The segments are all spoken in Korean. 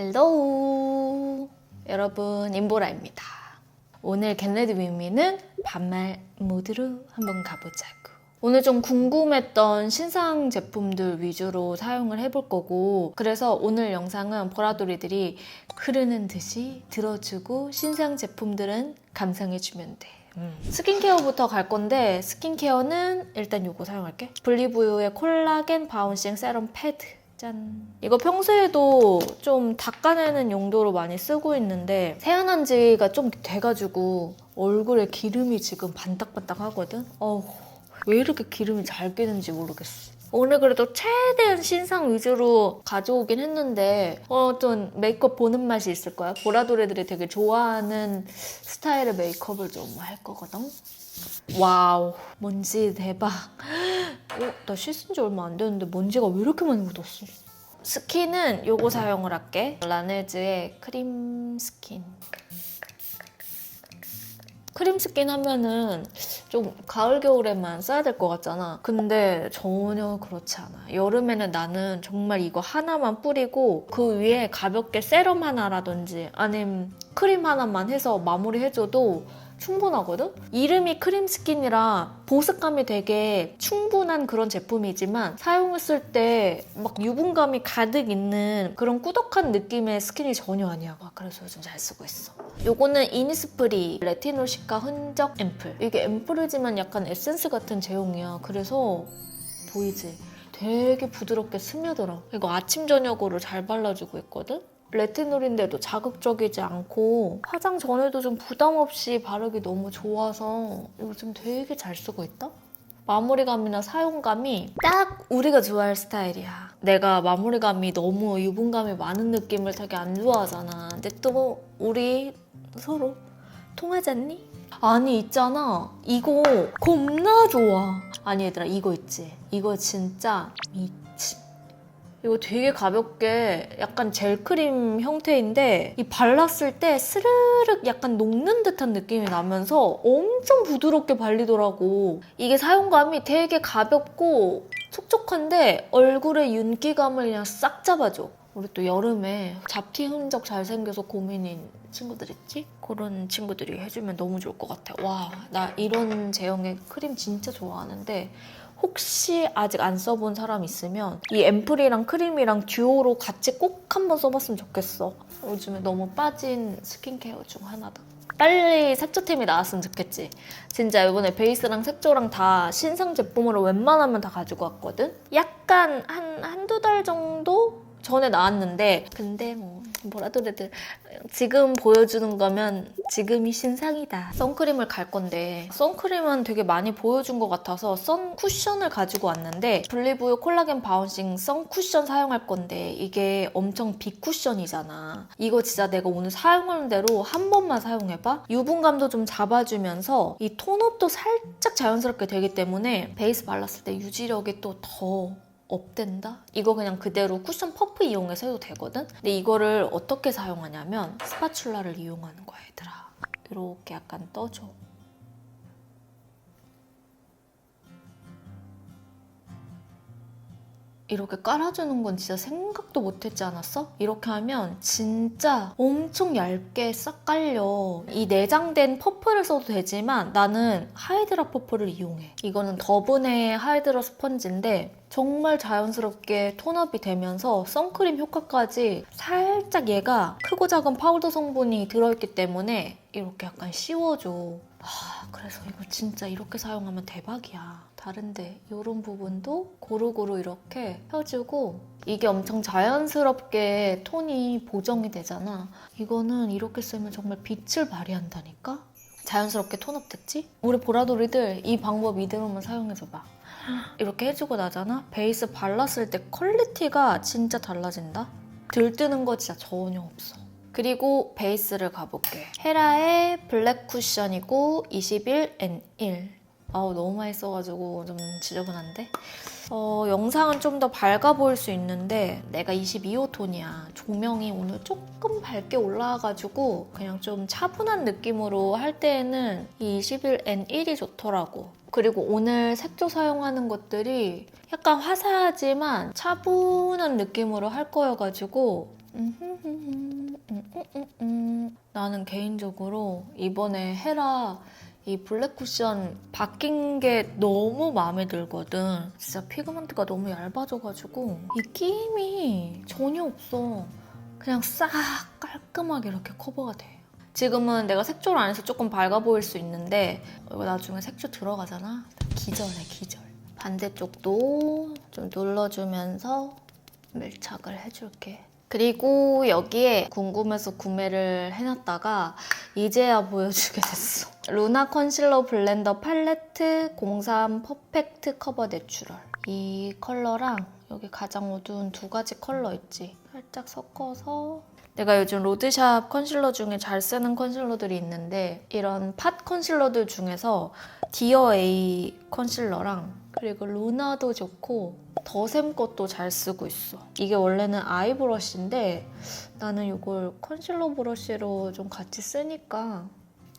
헬로우 여러분, 임보라입니다. 오늘 겟레디 윈미는 반말 모드로 한번 가보자고. 오늘 좀 궁금했던 신상 제품들 위주로 사용을 해볼 거고, 그래서 오늘 영상은 보라돌이들이 흐르는 듯이 들어주고 신상 제품들은 감상해주면 돼. 스킨케어부터 갈 건데, 스킨케어는 일단 이거 사용할게. 블리브유의 콜라겐 바운싱 세럼 패드. 짠. 이거 평소에도 좀 닦아내는 용도로 많이 쓰고 있는데 세안한 지가 좀 돼가지고 얼굴에 기름이 지금 반딱반딱 하거든? 왜 이렇게 기름이 잘 끼는지 모르겠어. 오늘 그래도 최대한 신상 위주로 가져오긴 했는데 좀 메이크업 보는 맛이 있을 거야. 보라돌이들이 되게 좋아하는 스타일의 메이크업을 좀 할 거거든. 와우, 먼지 대박. 나 씻은 지 얼마 안 됐는데 먼지가 왜 이렇게 많이 묻었어? 스킨은 요거 사용을 할게. 라네즈의 크림 스킨. 크림 스킨 하면은 좀 가을 겨울에만 써야 될 것 같잖아. 근데 전혀 그렇지 않아. 여름에는 나는 정말 이거 하나만 뿌리고 그 위에 가볍게 세럼 하나라든지 아니면 크림 하나만 해서 마무리해줘도 충분하거든? 이름이 크림 스킨이라 보습감이 되게 충분한 그런 제품이지만 사용했을 때 막 유분감이 가득 있는 그런 꾸덕한 느낌의 스킨이 전혀 아니야. 그래서 요즘 잘 쓰고 있어. 요거는 이니스프리 레티놀 시카 흔적 앰플. 이게 앰플이지만 약간 에센스 같은 제형이야. 그래서 보이지? 되게 부드럽게 스며들어. 이거 아침 저녁으로 잘 발라주고 있거든? 레티놀인데도 자극적이지 않고 화장 전에도 좀 부담 없이 바르기 너무 좋아서 요즘 되게 잘 쓰고 있다? 마무리감이나 사용감이 딱 우리가 좋아할 스타일이야. 내가 마무리감이 너무 유분감이 많은 느낌을 되게 안 좋아하잖아. 근데 또 우리 서로 통하지 않니? 아니 있잖아. 이거 겁나 좋아. 아니 얘들아, 이거 있지? 이거 진짜 이거 되게 가볍게 약간 젤크림 형태인데 이 발랐을 때 스르륵 약간 녹는 듯한 느낌이 나면서 엄청 부드럽게 발리더라고. 이게 사용감이 되게 가볍고 촉촉한데 얼굴의 윤기감을 그냥 싹 잡아줘. 우리 또 여름에 잡티 흔적 잘 생겨서 고민인 친구들 있지? 그런 친구들이 해주면 너무 좋을 것 같아. 와, 나 이런 제형의 크림 진짜 좋아하는데 혹시 아직 안 써본 사람 있으면 이 앰플이랑 크림이랑 듀오로 같이 꼭 한번 써봤으면 좋겠어. 요즘에 너무 빠진 스킨케어 중 하나다. 빨리 색조템이 나왔으면 좋겠지. 진짜 이번에 베이스랑 색조랑 다 신상 제품으로 웬만하면 다 가지고 왔거든? 약간 한두 달 정도 전에 나왔는데 근데 보라돌이들 지금 보여주는 거면 지금이 신상이다. 선크림을 갈 건데 선크림은 되게 많이 보여준 것 같아서 선 쿠션을 가지고 왔는데 블리브유 콜라겐 바운싱 선 쿠션 사용할 건데 이게 엄청 빅 쿠션이잖아. 이거 진짜 내가 오늘 사용하는 대로 한 번만 사용해봐. 유분감도 좀 잡아주면서 이 톤업도 살짝 자연스럽게 되기 때문에 베이스 발랐을 때 유지력이 또 더 업된다? 이거 그냥 그대로 쿠션 퍼프 이용해서 해도 되거든? 근데 이거를 어떻게 사용하냐면 스파츌라를 이용하는 거야, 얘들아. 이렇게 약간 떠줘. 이렇게 깔아주는 건 진짜 생각도 못했지 않았어? 이렇게 하면 진짜 엄청 얇게 싹 깔려. 이 내장된 퍼프를 써도 되지만 나는 하이드라 퍼프를 이용해. 이거는 더분의 하이드라 스펀지인데 정말 자연스럽게 톤업이 되면서 선크림 효과까지 살짝 얘가 크고 작은 파우더 성분이 들어있기 때문에 이렇게 약간 씌워줘. 그래서 이거 진짜 이렇게 사용하면 대박이야. 다른데 이런 부분도 고루고루 이렇게 펴주고 이게 엄청 자연스럽게 톤이 보정이 되잖아. 이거는 이렇게 쓰면 정말 빛을 발휘한다니까? 자연스럽게 톤업 됐지? 우리 보라돌이들 이 방법 이대로만 사용해줘봐. 이렇게 해주고 나잖아? 베이스 발랐을 때 퀄리티가 진짜 달라진다? 들뜨는 거 진짜 전혀 없어. 그리고 베이스를 가볼게. 헤라의 블랙 쿠션이고 21N1. 너무 많이 써가지고 좀 지저분한데? 영상은 좀 더 밝아 보일 수 있는데 내가 22호 톤이야. 조명이 오늘 조금 밝게 올라와가지고 그냥 좀 차분한 느낌으로 할 때에는 이 21N1이 좋더라고. 그리고 오늘 색조 사용하는 것들이 약간 화사하지만 차분한 느낌으로 할 거여가지고 나는 개인적으로 이번에 헤라 이 블랙 쿠션 바뀐 게 너무 마음에 들거든. 진짜 피그먼트가 너무 얇아져가지고 이 끼임이 전혀 없어. 그냥 싹 깔끔하게 이렇게 커버가 돼. 지금은 내가 색조를 안 해서 조금 밝아 보일 수 있는데 이거 나중에 색조 들어가잖아? 기절해, 기절. 반대쪽도 좀 눌러주면서 밀착을 해줄게. 그리고 여기에 궁금해서 구매를 해놨다가 이제야 보여주게 됐어. 루나 컨실러 블렌더 팔레트 03 퍼펙트 커버 내추럴. 이 컬러랑 여기 가장 어두운 두 가지 컬러 있지? 살짝 섞어서 내가 요즘 로드샵 컨실러 중에 잘 쓰는 컨실러들이 있는데 이런 팟 컨실러들 중에서 디어 A 컨실러랑 그리고 루나도 좋고 더샘 것도 잘 쓰고 있어. 이게 원래는 아이 브러쉬인데 나는 이걸 컨실러 브러쉬로 좀 같이 쓰니까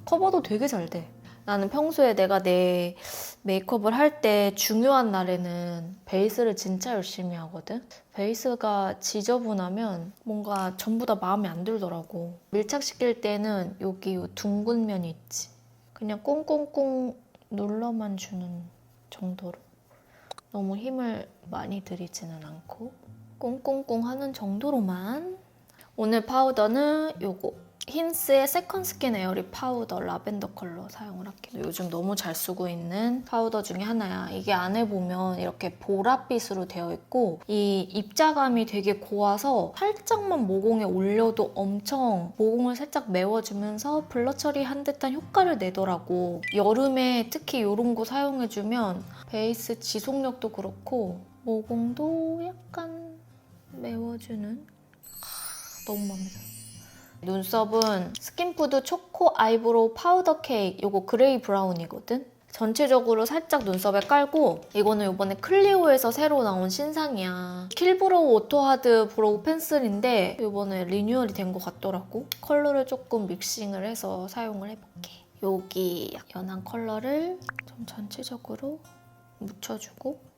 커버도 되게 잘 돼. 나는 평소에 내가 내 메이크업을 할 때 중요한 날에는 베이스를 진짜 열심히 하거든. 베이스가 지저분하면 뭔가 전부 다 마음에 안 들더라고. 밀착시킬 때는 여기 이 둥근 면이 있지. 그냥 꽁꽁꽁 눌러만 주는 정도로. 너무 힘을 많이 들이지는 않고 꽁꽁꽁 하는 정도로만. 오늘 파우더는 요거 힌스의 세컨 스킨 에어리 파우더 라벤더 컬러 사용을 할게요. 요즘 너무 잘 쓰고 있는 파우더 중에 하나야. 이게 안에 보면 이렇게 보랏빛으로 되어 있고 이 입자감이 되게 고와서 살짝만 모공에 올려도 엄청 모공을 살짝 메워주면서 블러 처리한 듯한 효과를 내더라고. 여름에 특히 이런 거 사용해주면 베이스 지속력도 그렇고 모공도 약간 메워주는 너무 마음에 들어. 눈썹은 스킨푸드 초코 아이브로우 파우더 케이크 요거 그레이 브라운이거든? 전체적으로 살짝 눈썹에 깔고 이거는 이번에 클리오에서 새로 나온 신상이야. 킬브로우 오토하드 브로우 펜슬인데 이번에 리뉴얼이 된 것 같더라고. 컬러를 조금 믹싱을 해서 사용을 해볼게. 여기 연한 컬러를 좀 전체적으로 묻혀주고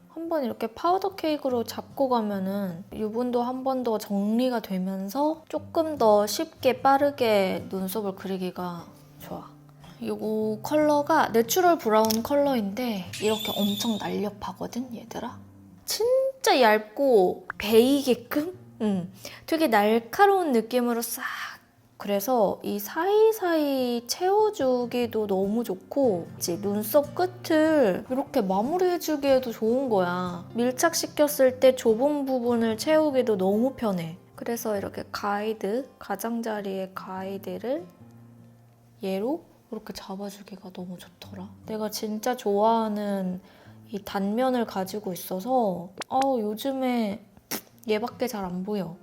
한번 이렇게 파우더 케이크로 잡고 가면은 유분도 한 번 더 정리가 되면서 조금 더 쉽게 빠르게 눈썹을 그리기가 좋아. 이거 컬러가 내추럴 브라운 컬러인데 이렇게 엄청 날렵하거든, 얘들아? 진짜 얇고 베이게끔? 되게 날카로운 느낌으로 싹. 그래서 이 사이사이 채워주기도 너무 좋고 이제 눈썹 끝을 이렇게 마무리해주기에도 좋은 거야. 밀착시켰을 때 좁은 부분을 채우기도 너무 편해. 그래서 이렇게 가이드, 가장자리의 가이드를 얘로 이렇게 잡아주기가 너무 좋더라. 내가 진짜 좋아하는 이 단면을 가지고 있어서 요즘에 얘밖에 잘 안 보여.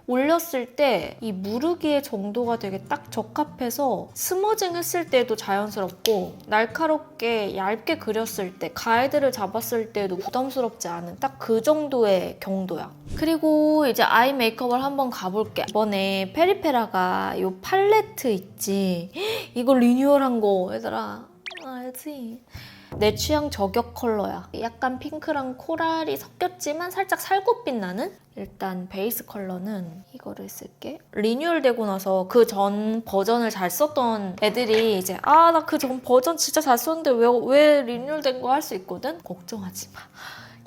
올렸을 때 이 무르기의 정도가 되게 딱 적합해서 스머징 했을 때도 자연스럽고 날카롭게 얇게 그렸을 때 가이드를 잡았을 때도 부담스럽지 않은 딱 그 정도의 경도야. 그리고 이제 아이 메이크업을 한번 가볼게. 이번에 페리페라가 이 팔레트 있지? 이거 리뉴얼한 거 얘들아 알지? 내 취향 저격 컬러야. 약간 핑크랑 코랄이 섞였지만 살짝 살구빛 나는? 일단 베이스 컬러는 이거를 쓸게. 리뉴얼 되고 나서 그 전 버전을 잘 썼던 애들이 이제 나 그 전 버전 진짜 잘 썼는데 왜 리뉴얼 된 거 할 수 있거든? 걱정하지 마.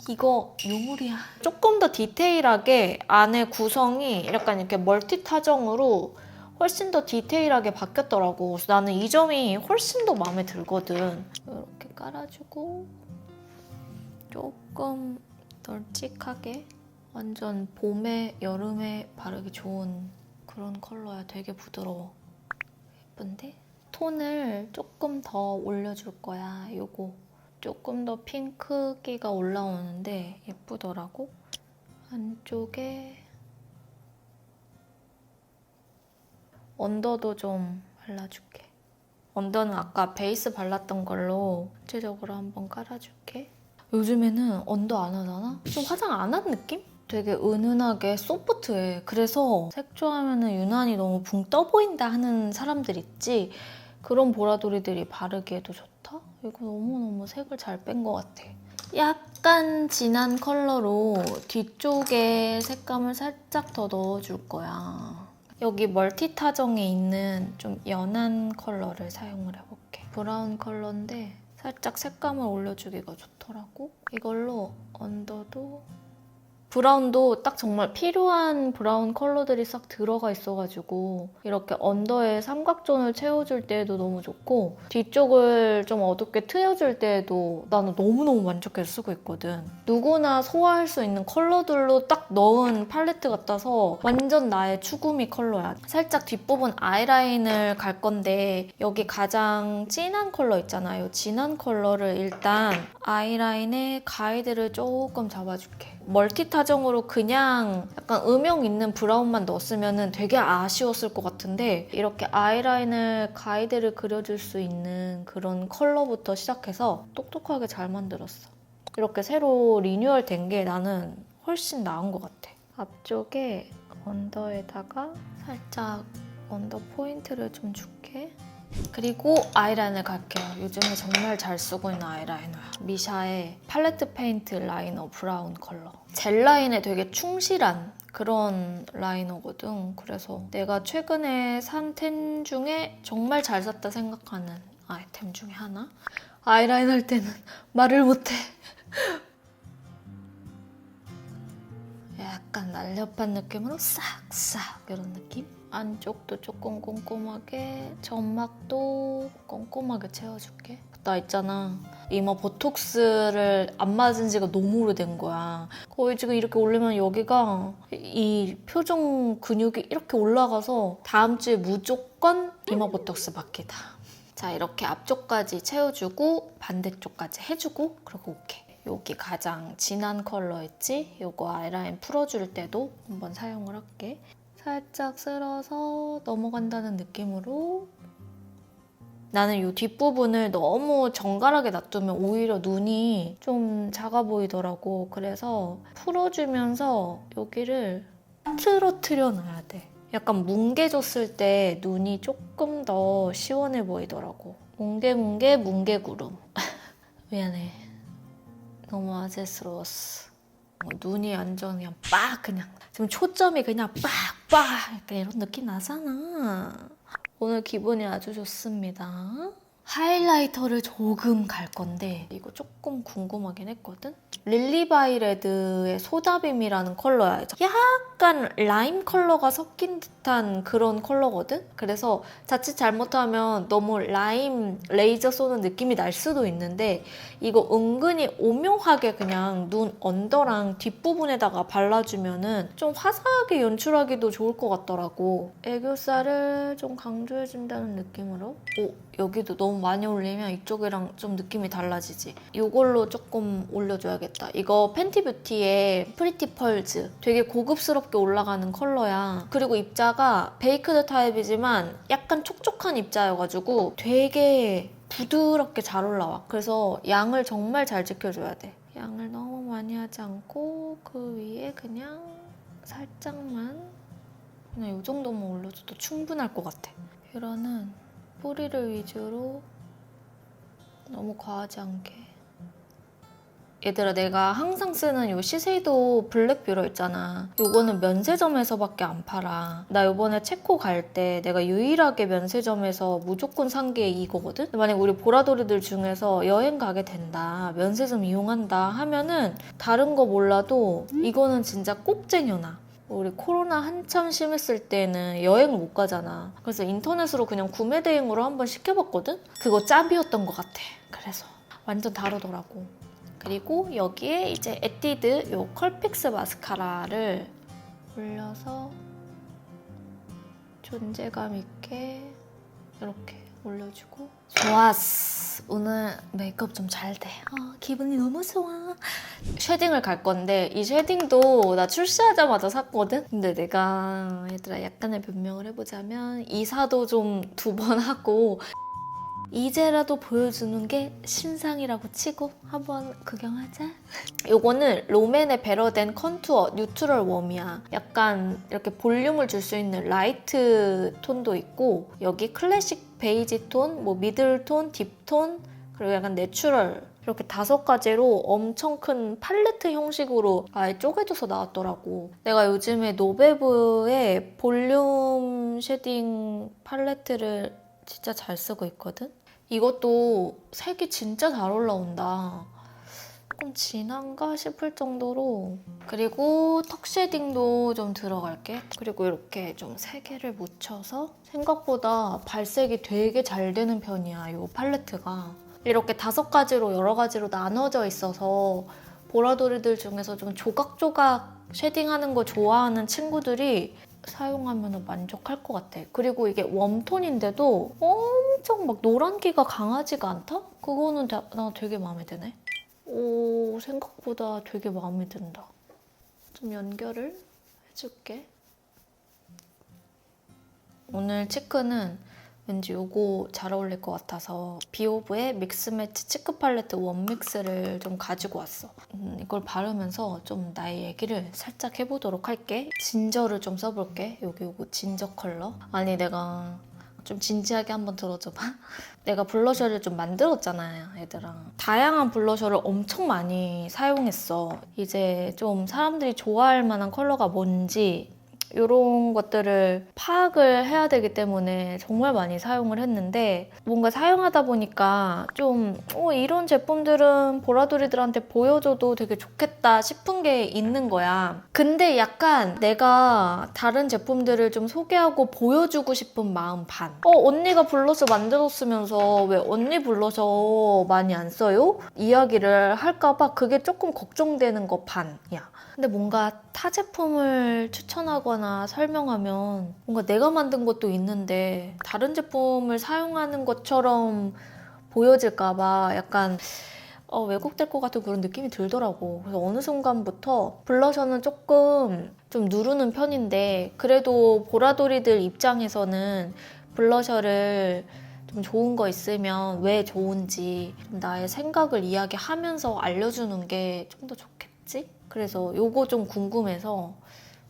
이거 유물이야. 조금 더 디테일하게 안에 구성이 약간 이렇게 멀티 타정으로 훨씬 더 디테일하게 바뀌었더라고. 그래서 나는 이 점이 훨씬 더 마음에 들거든. 이렇게 깔아주고 조금 널찍하게 완전 봄에 여름에 바르기 좋은 그런 컬러야. 되게 부드러워. 예쁜데? 톤을 조금 더 올려줄 거야. 요거 조금 더 핑크기가 올라오는데 예쁘더라고. 안쪽에 언더도 좀 발라줄게. 언더는 아까 베이스 발랐던 걸로 전체적으로 한번 깔아줄게. 요즘에는 언더 안 하잖아? 좀 화장 안 한 느낌? 되게 은은하게 소프트해. 그래서 색조하면 유난히 너무 붕 떠 보인다 하는 사람들 있지? 그런 보라돌이들이 바르기에도 좋다? 이거 너무너무 색을 잘 뺀 것 같아. 약간 진한 컬러로 뒤쪽에 색감을 살짝 더 넣어줄 거야. 여기 멀티 타정에 있는 좀 연한 컬러를 사용을 해볼게. 브라운 컬러인데 살짝 색감을 올려주기가 좋더라고. 이걸로 언더도 브라운도 딱 정말 필요한 브라운 컬러들이 싹 들어가 있어가지고 이렇게 언더에 삼각존을 채워줄 때에도 너무 좋고 뒤쪽을 좀 어둡게 트여줄 때에도 나는 너무너무 만족해서 쓰고 있거든. 누구나 소화할 수 있는 컬러들로 딱 넣은 팔레트 같아서 완전 나의 추구미 컬러야. 살짝 뒷부분 아이라인을 갈 건데 여기 가장 진한 컬러 있잖아요. 이 진한 컬러를 일단 아이라인에 가이드를 조금 잡아줄게. 멀티타정으로 그냥 약간 음영 있는 브라운만 넣었으면 되게 아쉬웠을 것 같은데 이렇게 아이라인을 가이드를 그려줄 수 있는 그런 컬러부터 시작해서 똑똑하게 잘 만들었어. 이렇게 새로 리뉴얼 된 게 나는 훨씬 나은 것 같아. 앞쪽에 언더에다가 살짝 언더 포인트를 좀 줄게. 그리고 아이라인을 갈게요. 요즘에 정말 잘 쓰고 있는 아이라이너야. 미샤의 팔레트 페인트 라이너 브라운 컬러. 젤 라인에 되게 충실한 그런 라이너거든. 그래서 내가 최근에 산 템 중에 정말 잘 샀다 생각하는 아이템 중에 하나. 아이라인 할 때는 말을 못해. 약간 날렵한 느낌으로 싹싹 이런 느낌? 안쪽도 조금 꼼꼼하게, 점막도 꼼꼼하게 채워줄게. 나 있잖아. 이마 보톡스를 안 맞은 지가 너무 오래된 거야. 거의 지금 이렇게 올리면 여기가 이 표정 근육이 이렇게 올라가서 다음 주에 무조건 이마 보톡스 받기다. 자, 이렇게 앞쪽까지 채워주고 반대쪽까지 해주고 그리고 오케이. 여기 가장 진한 컬러 있지? 이거 아이라인 풀어줄 때도 한번 사용을 할게. 살짝 쓸어서 넘어간다는 느낌으로 나는 이 뒷부분을 너무 정갈하게 놔두면 오히려 눈이 좀 작아 보이더라고. 그래서 풀어주면서 여기를 틀어트려 놔야 돼. 약간 뭉개졌을 때 눈이 조금 더 시원해 보이더라고. 뭉게구름. 미안해. 너무 아재스러웠어. 눈이 완전 그냥 빡 그냥 지금 초점이 그냥 빡빡 약간 이런 느낌 나잖아. 오늘 기분이 아주 좋습니다. 하이라이터를 조금 갈 건데 이거 조금 궁금하긴 했거든? 릴리바이레드의 소다빔이라는 컬러야. 약간 라임 컬러가 섞인 듯한 그런 컬러거든? 그래서 자칫 잘못하면 너무 라임 레이저 쏘는 느낌이 날 수도 있는데 이거 은근히 오묘하게 그냥 눈 언더랑 뒷부분에다가 발라주면은 좀 화사하게 연출하기도 좋을 것 같더라고. 애교살을 좀 강조해준다는 느낌으로. 오, 여기도 너무 많이 올리면 이쪽이랑 좀 느낌이 달라지지. 이걸로 조금 올려줘야겠다. 이거 팬티뷰티의 프리티 펄즈. 되게 고급스럽게 올라가는 컬러야. 그리고 입자가 베이크드 타입이지만 약간 촉촉한 입자여가지고 되게 부드럽게 잘 올라와. 그래서 양을 정말 잘 지켜줘야 돼. 양을 너무 많이 하지 않고 그 위에 그냥 살짝만 그냥 이 정도만 올려줘도 충분할 것 같아. 뷰러는 뿌리를 위주로 너무 과하지 않게. 얘들아, 내가 항상 쓰는 이 시세이도 블랙 뷰러 있잖아. 이거는 면세점에서밖에 안 팔아. 나 이번에 체코 갈 때 내가 유일하게 면세점에서 무조건 산 게 이거거든? 만약 우리 보라돌이들 중에서 여행 가게 된다, 면세점 이용한다 하면은 다른 거 몰라도 이거는 진짜 꼭 쟁여놔. 우리 코로나 한참 심했을 때는 여행을 못 가잖아. 그래서 인터넷으로 그냥 구매 대행으로 한번 시켜봤거든? 그거 짭이었던 것 같아. 그래서 완전 다르더라고. 그리고 여기에 이제 에뛰드 요 컬픽스 마스카라를 올려서 존재감 있게 이렇게 올려주고. 좋았어. 오늘 메이크업 좀 잘 돼. 기분이 너무 좋아. 쉐딩을 갈 건데 이 쉐딩도 나 출시하자마자 샀거든? 근데 내가 얘들아 약간의 변명을 해보자면 이사도 좀 2번 하고 이제라도 보여주는 게 신상이라고 치고 한번 구경하자. 요거는 롬앤의 배러된 컨투어 뉴트럴 웜이야. 약간 이렇게 볼륨을 줄 수 있는 라이트 톤도 있고 여기 클래식 베이지 톤, 뭐 미들 톤, 딥 톤, 그리고 약간 내추럴 이렇게 5가지로 엄청 큰 팔레트 형식으로 아예 쪼개져서 나왔더라고. 내가 요즘에 노베브의 볼륨 쉐딩 팔레트를 진짜 잘 쓰고 있거든? 이것도 색이 진짜 잘 올라온다. 조금 진한가 싶을 정도로. 그리고 턱 쉐딩도 좀 들어갈게. 그리고 이렇게 좀 3개를 묻혀서 생각보다 발색이 되게 잘 되는 편이야, 이 팔레트가. 이렇게 5가지로 여러 가지로 나눠져 있어서 보라돌이들 중에서 좀 조각조각 쉐딩하는 거 좋아하는 친구들이 사용하면 만족할 것 같아. 그리고 이게 웜톤인데도 엄청 막 노란기가 강하지가 않다? 그거는 나 되게 마음에 드네. 오, 생각보다 되게 마음에 든다. 좀 연결을 해줄게. 오늘 치크는 왠지 요거 잘 어울릴 것 같아서 비오브의 믹스매치 치크 팔레트 원믹스를 좀 가지고 왔어. 이걸 바르면서 좀 나의 얘기를 살짝 해보도록 할게. 진저를 좀 써볼게. 요거 진저 컬러. 아니, 내가 좀 진지하게 한번 들어줘봐. 내가 블러셔를 좀 만들었잖아요, 얘들아. 다양한 블러셔를 엄청 많이 사용했어. 이제 좀 사람들이 좋아할 만한 컬러가 뭔지 이런 것들을 파악을 해야 되기 때문에 정말 많이 사용을 했는데, 뭔가 사용하다 보니까 좀 이런 제품들은 보라돌이들한테 보여줘도 되게 좋겠다 싶은 게 있는 거야. 근데 약간 내가 다른 제품들을 좀 소개하고 보여주고 싶은 마음 반. 언니가 블러셔 만들었으면서 왜 언니 블러셔 많이 안 써요? 이야기를 할까봐 그게 조금 걱정되는 거 반이야. 근데 뭔가 타 제품을 추천하거나 설명하면 뭔가 내가 만든 것도 있는데 다른 제품을 사용하는 것처럼 보여질까봐 약간 왜곡될 것 같은 그런 느낌이 들더라고. 그래서 어느 순간부터 블러셔는 조금 좀 누르는 편인데, 그래도 보라돌이들 입장에서는 블러셔를 좀 좋은 거 있으면 왜 좋은지 나의 생각을 이야기하면서 알려주는 게 좀 더 좋겠지? 그래서 요거 좀 궁금해서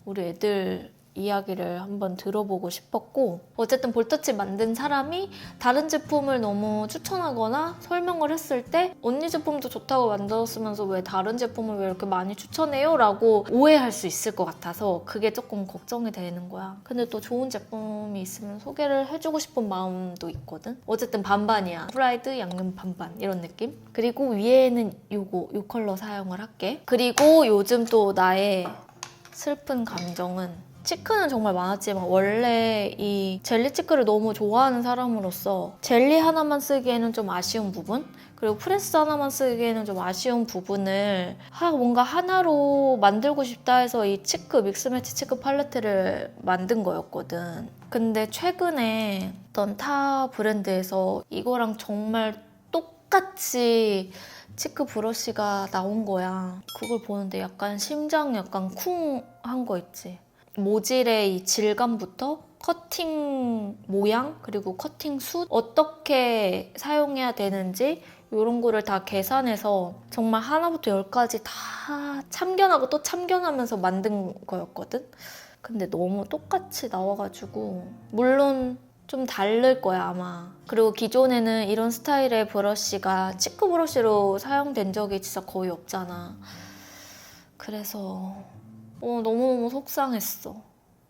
우리 애들 이야기를 한번 들어보고 싶었고, 어쨌든 볼터치 만든 사람이 다른 제품을 너무 추천하거나 설명을 했을 때 언니 제품도 좋다고 만들었으면서 왜 다른 제품을 왜 이렇게 많이 추천해요? 라고 오해할 수 있을 것 같아서 그게 조금 걱정이 되는 거야. 근데 또 좋은 제품이 있으면 소개를 해주고 싶은 마음도 있거든. 어쨌든 반반이야. 프라이드 양념 반반 이런 느낌. 그리고 위에는 요 컬러 사용을 할게. 그리고 요즘 또 나의 슬픈 감정은, 치크는 정말 많았지만 원래 이 젤리 치크를 너무 좋아하는 사람으로서 젤리 하나만 쓰기에는 좀 아쉬운 부분, 그리고 프레스 하나만 쓰기에는 좀 아쉬운 부분을 뭔가 하나로 만들고 싶다 해서 이 치크 믹스매치 치크 팔레트를 만든 거였거든. 근데 최근에 어떤 타 브랜드에서 이거랑 정말 똑같이 치크 브러쉬가 나온 거야. 그걸 보는데 약간 심장 약간 쿵 한 거 있지. 모질의 이 질감부터 커팅 모양, 그리고 커팅 숱, 어떻게 사용해야 되는지 이런 거를 다 계산해서 정말 하나부터 10까지 다 참견하고 또 참견하면서 만든 거였거든. 근데 너무 똑같이 나와가지고, 물론 좀 다를 거야 아마. 그리고 기존에는 이런 스타일의 브러쉬가 치크 브러쉬로 사용된 적이 진짜 거의 없잖아. 그래서 너무너무 속상했어.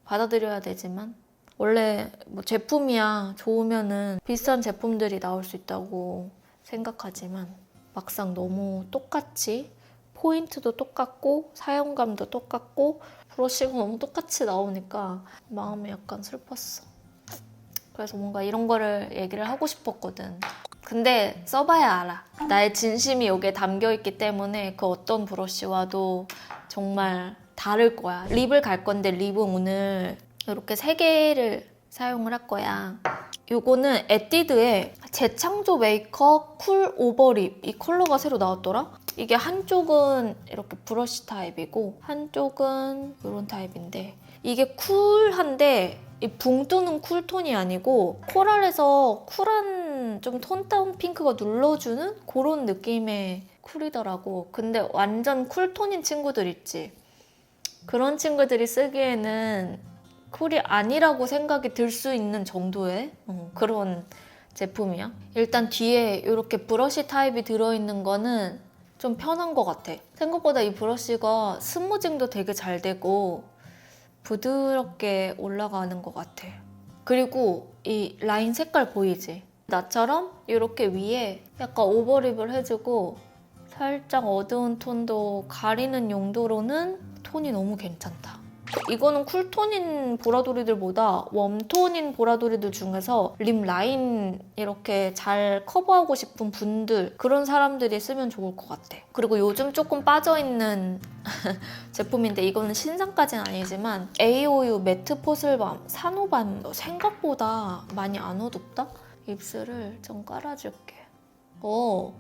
받아들여야 되지만 원래 뭐 제품이야 좋으면은 비싼 제품들이 나올 수 있다고 생각하지만 막상 너무 똑같이 포인트도 똑같고 사용감도 똑같고 브러쉬가 너무 똑같이 나오니까 마음이 약간 슬펐어. 그래서 뭔가 이런 거를 얘기를 하고 싶었거든. 근데 써봐야 알아. 나의 진심이 여기에 담겨있기 때문에 그 어떤 브러쉬와도 정말 다를 거야. 립을 갈 건데 립은 오늘 이렇게 3개를 사용을 할 거야. 요거는 에뛰드의 재창조 메이크업 쿨 오버립, 이 컬러가 새로 나왔더라? 이게 한쪽은 이렇게 브러쉬 타입이고 한쪽은 이런 타입인데, 이게 쿨한데 이 붕 뜨는 쿨톤이 아니고 코랄에서 쿨한 좀 톤 다운 핑크가 눌러주는 그런 느낌의 쿨이더라고. 근데 완전 쿨톤인 친구들 있지? 그런 친구들이 쓰기에는 쿨이 아니라고 생각이 들 수 있는 정도의 그런 제품이야. 일단 뒤에 이렇게 브러쉬 타입이 들어있는 거는 좀 편한 것 같아. 생각보다 이 브러쉬가 스무징도 되게 잘 되고 부드럽게 올라가는 것 같아. 그리고 이 라인 색깔 보이지? 나처럼 이렇게 위에 약간 오버립을 해주고 살짝 어두운 톤도 가리는 용도로는 톤이 너무 괜찮다. 이거는 쿨톤인 보라돌이들보다 웜톤인 보라돌이들 중에서 립 라인 이렇게 잘 커버하고 싶은 분들, 그런 사람들이 쓰면 좋을 것 같아. 그리고 요즘 조금 빠져있는 제품인데 이거는 신상까지는 아니지만 AOU 매트 포슬밤 산호밤. 생각보다 많이 안 어둡다? 입술을 좀 깔아줄게. 이거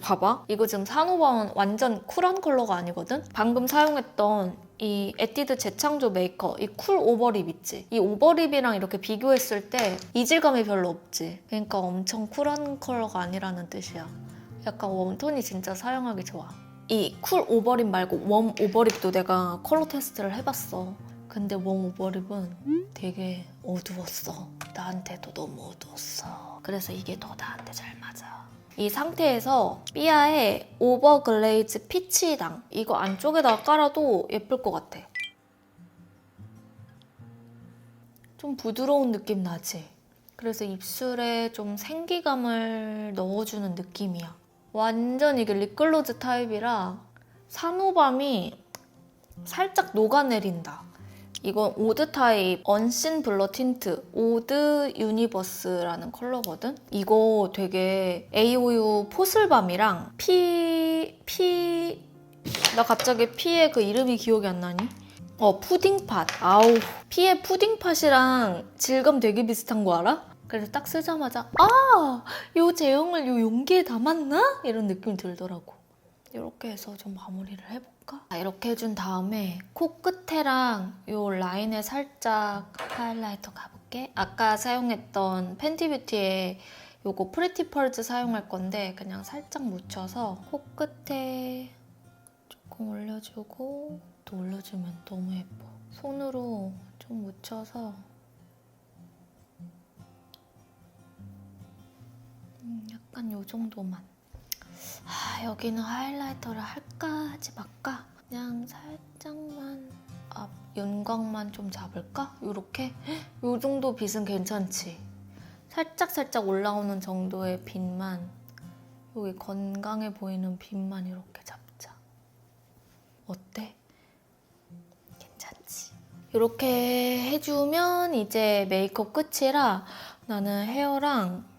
봐봐. 이거 지금 산호밤은 완전 쿨한 컬러가 아니거든? 방금 사용했던 이 에뛰드 재창조 메이커, 이 쿨 오버립 있지? 이 오버립이랑 이렇게 비교했을 때 이질감이 별로 없지? 그러니까 엄청 쿨한 컬러가 아니라는 뜻이야. 약간 웜톤이 진짜 사용하기 좋아. 이 쿨 오버립 말고 웜 오버립도 내가 컬러 테스트를 해봤어. 근데 웜 오버립은 되게 어두웠어. 나한테도 너무 어두웠어. 그래서 이게 더 나한테 잘 맞아. 이 상태에서 삐아의 오버글레이즈 피치당, 이거 안쪽에다가 깔아도 예쁠 것 같아. 좀 부드러운 느낌 나지? 그래서 입술에 좀 생기감을 넣어주는 느낌이야. 완전 이게 립글로즈 타입이라 산호밤이 살짝 녹아내린다. 이건 오드 타입 언신 블러 틴트 오드 유니버스라는 컬러거든? 이거 되게 AOU 포슬밤이랑 나 갑자기 피의 그 이름이 기억이 안 나니? 푸딩팟. 아우, 피의 푸딩팟이랑 질감 되게 비슷한 거 알아? 그래서 딱 쓰자마자 요 제형을 요 용기에 담았나? 이런 느낌이 들더라고. 이렇게 해서 좀 마무리를 해볼까? 이렇게 해준 다음에 코끝에랑 이 라인에 살짝 하이라이터 가볼게. 아까 사용했던 팬티뷰티의 요거 프리티 펄즈 사용할 건데 그냥 살짝 묻혀서 코끝에 조금 올려주고 또 올려주면 너무 예뻐. 손으로 좀 묻혀서 약간 요 정도만. 여기는 하이라이터를 할까 하지 말까? 그냥 살짝만 앞 윤곽만 좀 잡을까? 요렇게? 요 정도 빗은 괜찮지? 살짝 올라오는 정도의 빗만, 여기 건강해 보이는 빗만 이렇게 잡자. 어때? 괜찮지? 이렇게 해주면 이제 메이크업 끝이라 나는 헤어랑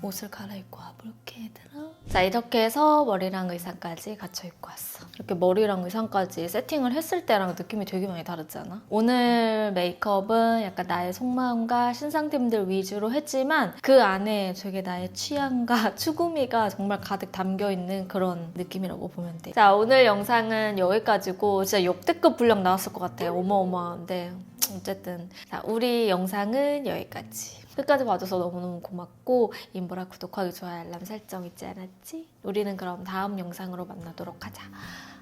옷을 갈아입고 와볼게, 얘들아. 자, 이렇게 해서 머리랑 의상까지 갖춰 입고 왔어. 이렇게 머리랑 의상까지 세팅을 했을 때랑 느낌이 되게 많이 다르잖아. 오늘 메이크업은 약간 나의 속마음과 신상템들 위주로 했지만 그 안에 되게 나의 취향과 추구미가 정말 가득 담겨있는 그런 느낌이라고 보면 돼. 자, 오늘 영상은 여기까지고 진짜 역대급 분량 나왔을 것 같아요. 어마어마한데 어쨌든 자, 우리 영상은 여기까지. 끝까지 봐줘서 너무너무 고맙고 인보라 구독하기, 좋아요, 알람 설정 잊지 않았지? 우리는 그럼 다음 영상으로 만나도록 하자.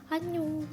안녕.